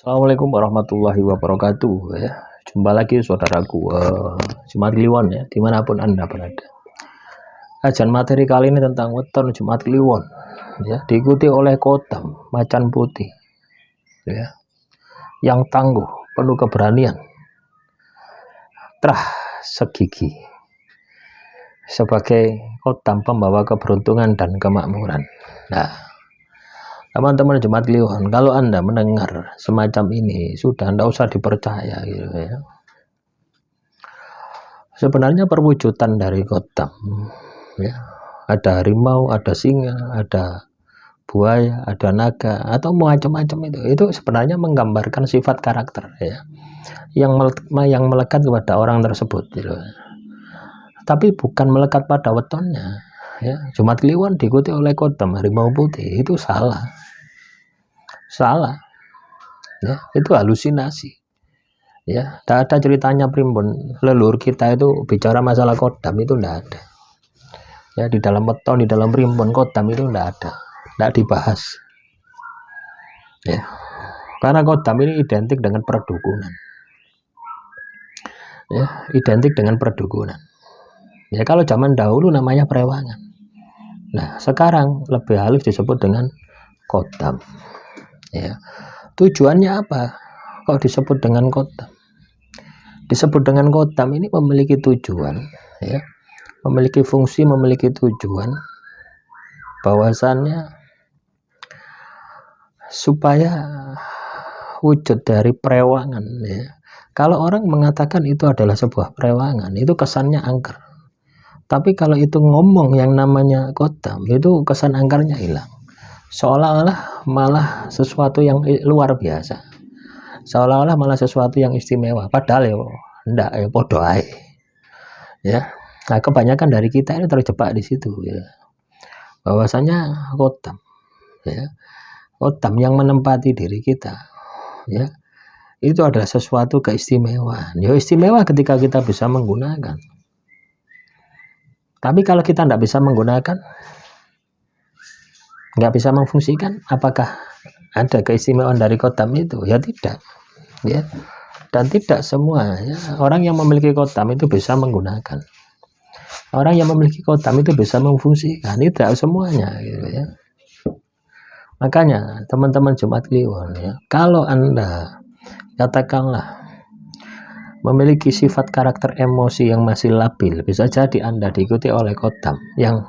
Assalamualaikum warahmatullahi wabarakatuh ya. Jumpa lagi saudaraku Jumat Kliwon ya, dimanapun Anda berada. Kajian materi kali ini tentang weton Jumat Kliwon ya, diikuti oleh Kodam macan putih ya, yang tangguh, penuh keberanian, terah segigi sebagai Kodam pembawa keberuntungan dan kemakmuran. Nah, teman-teman Jumat Kliwon, kalau Anda mendengar semacam ini, sudah tidak usah dipercaya gitu ya. Sebenarnya perwujudan dari Kodam ya, ada harimau, ada singa, ada buaya, ada naga, atau macam-macam itu sebenarnya menggambarkan sifat karakter ya, yang melekat kepada orang tersebut gitu. Tapi bukan melekat pada wetonnya ya. Jumat Kliwon diikuti oleh Kodam harimau putih, itu salah ya, itu halusinasi ya. Tidak ada ceritanya primbon leluhur kita itu bicara masalah Kodam, itu tidak ada ya. Di dalam weton, di dalam primbon Kodam itu tidak ada, tidak dibahas ya, karena Kodam ini identik dengan perdukunan ya, identik dengan perdukunan ya. Kalau zaman dahulu namanya perewangan, nah sekarang lebih halus disebut dengan Kodam ya. Tujuannya apa kalau disebut dengan Kodam? Disebut dengan Kodam ini memiliki tujuan ya, memiliki fungsi, memiliki tujuan, bahwasannya supaya wujud dari perewangan ya. Kalau orang mengatakan itu adalah sebuah perewangan, itu kesannya angker. Tapi kalau itu ngomong yang namanya Kodam, itu kesan angkernya hilang, seolah-olah malah sesuatu yang luar biasa, seolah-olah malah sesuatu yang istimewa, padahal ya enggak ya, podo ae ya. Nah, kebanyakan dari kita ini terjebak di situ ya, bahwasanya Kodam ya, Kodam yang menempati diri kita ya, itu adalah sesuatu keistimewaan ya. Istimewa ketika kita bisa menggunakan, tapi kalau kita tidak bisa menggunakan, nggak bisa memfungsikan, apakah ada keistimewaan dari Kodam itu? Ya tidak ya. Dan tidak semua ya, orang yang memiliki Kodam itu bisa menggunakan, orang yang memiliki Kodam itu bisa memfungsikan, tidak semuanya gitu ya. Makanya teman-teman Jumat Kliwon ya, kalau Anda katakanlah memiliki sifat karakter emosi yang masih labil, bisa jadi Anda diikuti oleh Kodam yang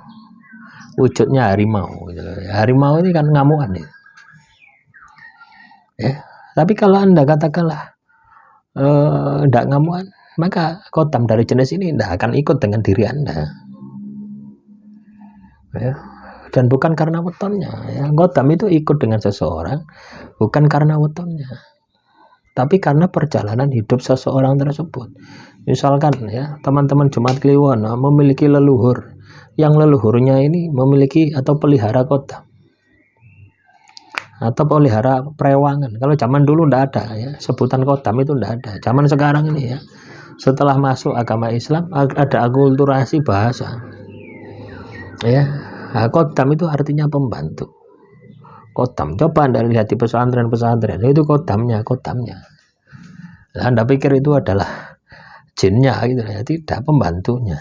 wujudnya harimau gitu. Harimau ini kan ngamuan ya. Tapi kalau Anda katakanlah tidak ngamuan, maka Kodam dari jenis ini tidak akan ikut dengan diri Anda ya. Dan bukan karena wetonnya ya. Kodam itu ikut dengan seseorang bukan karena wetonnya, tapi karena perjalanan hidup seseorang tersebut. Misalkan ya, teman-teman Jumat Kliwon memiliki leluhur yang leluhurnya ini memiliki atau pelihara Kodam atau pelihara perewangan. Kalau zaman dulu tidak ada ya, sebutan Kodam itu tidak ada. Zaman sekarang ini ya, setelah masuk agama Islam ada akulturasi bahasa ya. Nah, Kodam itu artinya pembantu. Kodam, coba Anda lihat di pesantren-pesantren, itu Kodamnya. Nah, Anda pikir itu adalah jinnya gitu ya? Tidak, pembantunya.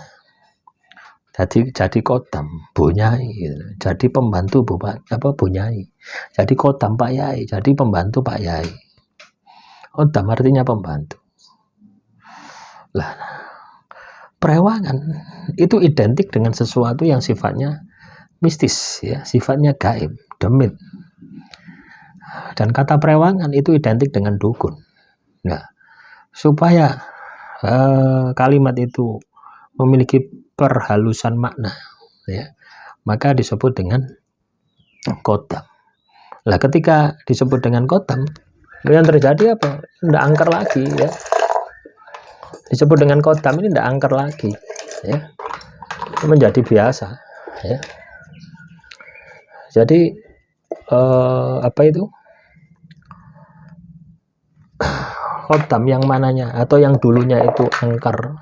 Jadi Kodam Bunyai gitu. Jadi pembantu Bunyai, jadi Kodam Pak Yai, jadi pembantu Pak Yai. Kodam artinya pembantu. Lah, perewangan itu identik dengan sesuatu yang sifatnya mistis ya, sifatnya gaib, demit. Dan kata perewangan itu identik dengan dukun. Nah, supaya kalimat itu memiliki perhalusan makna ya, maka disebut dengan Kodam. Lah, ketika disebut dengan Kodam, yang terjadi apa? Tidak angker lagi ya. Disebut dengan Kodam ini tidak angker lagi ya, menjadi biasa ya. Jadi apa itu Kodam yang mananya, atau yang dulunya itu angker,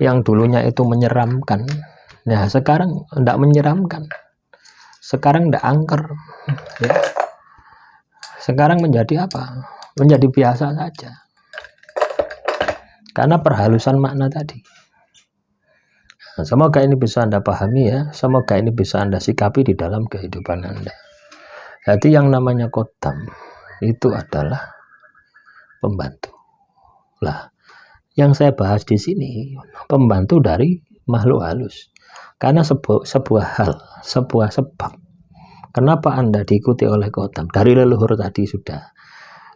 yang dulunya itu menyeramkan, nah sekarang tidak menyeramkan, sekarang tidak angker ya. Sekarang menjadi apa? menjadi biasa saja. Karena perhalusan makna tadi. Nah, semoga ini bisa Anda pahami ya, semoga ini bisa Anda sikapi di dalam kehidupan Anda. Jadi yang namanya kodam itu adalah pembantu. Lah, yang saya bahas di sini pembantu dari makhluk halus. Karena sebuah hal, sebuah sebab. Kenapa Anda diikuti oleh kodam? Dari leluhur tadi sudah.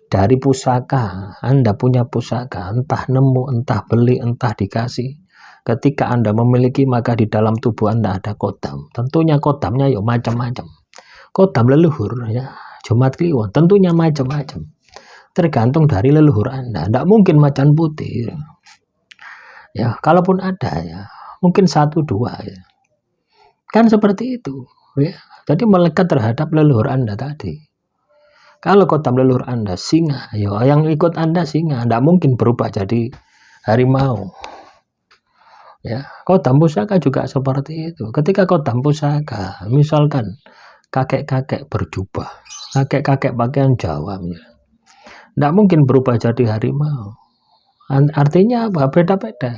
Dari pusaka, Anda punya pusaka, entah nemu, entah beli, entah dikasih. Ketika Anda memiliki, maka di dalam tubuh Anda ada kodam. Tentunya kodamnya ya macam-macam. Kodam leluhur ya, Jumat Kliwon, tentunya macam-macam. Tergantung dari leluhur Anda. Tidak mungkin macan putih. Ya, kalaupun ada ya, mungkin 1-2 ya. Kan seperti itu ya. Jadi melekat terhadap leluhur Anda tadi. Kalau kodam leluhur Anda singa, ya yang ikut Anda singa, tidak mungkin berubah jadi harimau. Ya, kodam pusaka juga seperti itu. Ketika kodam pusaka, misalkan kakek-kakek berjubah, kakek-kakek pakaian Jawa, tidak mungkin berubah jadi harimau. Artinya apa? Beda-beda.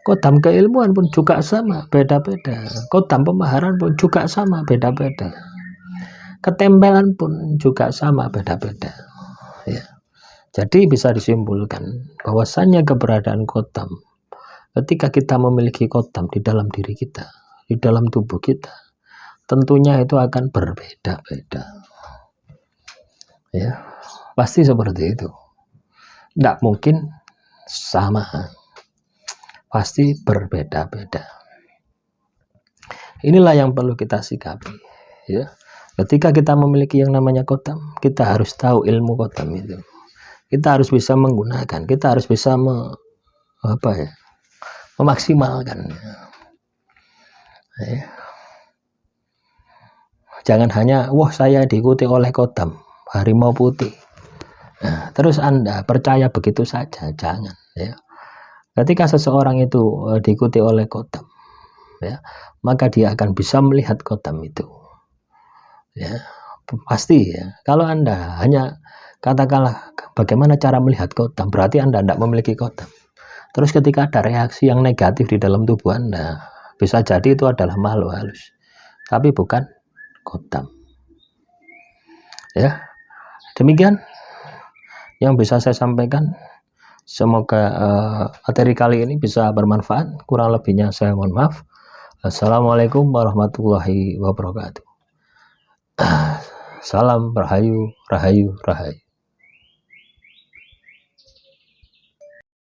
Kodam keilmuan pun juga sama, beda-beda. Kodam pemaharan pun juga sama, beda-beda. Ketempelan pun juga sama, beda-beda ya. Jadi bisa disimpulkan bahwasannya keberadaan kodam, ketika kita memiliki kodam di dalam diri kita, di dalam tubuh kita, tentunya itu akan berbeda-beda ya, pasti seperti itu, tidak mungkin sama, pasti berbeda-beda. Inilah yang perlu kita sikapi ya. Ketika kita memiliki yang namanya kodam, kita harus tahu ilmu kodam itu. Kita harus bisa menggunakan, kita harus bisa memaksimalkan. Ya. Jangan hanya, wah saya diikuti oleh kodam, harimau putih. Nah, terus Anda percaya begitu saja, jangan. Ya. Ketika seseorang itu diikuti oleh kodam, ya, maka dia akan bisa melihat kodam itu. Ya, pasti ya. Kalau Anda hanya katakanlah bagaimana cara melihat kodam, berarti Anda tidak memiliki kodam. Terus ketika ada reaksi yang negatif di dalam tubuh Anda, bisa jadi itu adalah makhluk halus, tapi bukan kodam. Ya, demikian yang bisa saya sampaikan. Semoga materi kali ini bisa bermanfaat. Kurang lebihnya saya mohon maaf. Assalamualaikum warahmatullahi wabarakatuh. Salam rahayu, rahayu, rahayu.